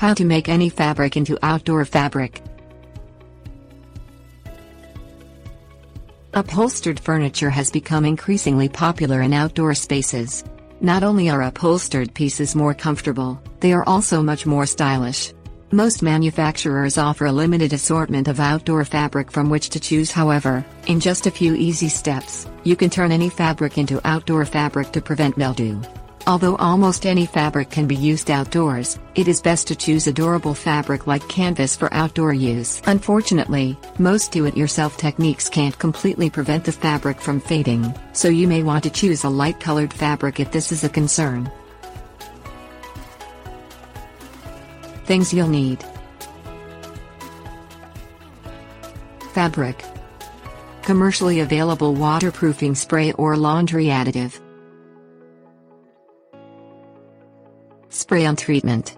How to make any fabric into outdoor fabric. Upholstered furniture has become increasingly popular in outdoor spaces. Not only are upholstered pieces more comfortable, they are also much more stylish. Most manufacturers offer a limited assortment of outdoor fabric from which to choose. However, in just a few easy steps, you can turn any fabric into outdoor fabric to prevent mildew. Although almost any fabric can be used outdoors, it is best to choose a durable fabric like canvas for outdoor use. Unfortunately, most do-it-yourself techniques can't completely prevent the fabric from fading, so you may want to choose a light-colored fabric if this is a concern. Things you'll need. Fabric. Commercially available waterproofing spray or laundry additive. Spray-on treatment.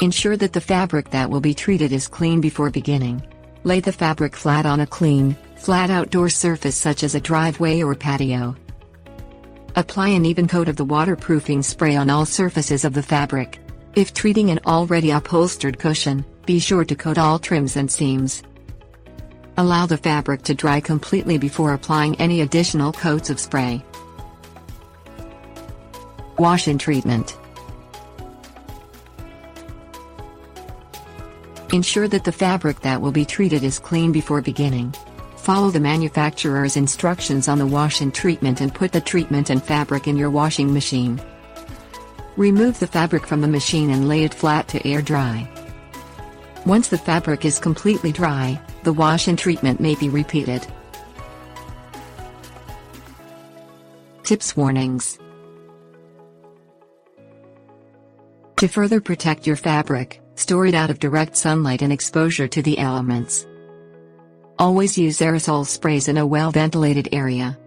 Ensure that the fabric that will be treated is clean before beginning. Lay the fabric flat on a clean, flat outdoor surface such as a driveway or patio. Apply an even coat of the waterproofing spray on all surfaces of the fabric. If treating an already upholstered cushion, be sure to coat all trims and seams. Allow the fabric to dry completely before applying any additional coats of spray. Wash-in treatment. Ensure that the fabric that will be treated is clean before beginning. Follow the manufacturer's instructions on the wash-in treatment and put the treatment and fabric in your washing machine. Remove the fabric from the machine and lay it flat to air dry. Once the fabric is completely dry, the wash-in treatment may be repeated. Tips. Warnings. To further protect your fabric, store it out of direct sunlight and exposure to the elements. Always use aerosol sprays in a well-ventilated area.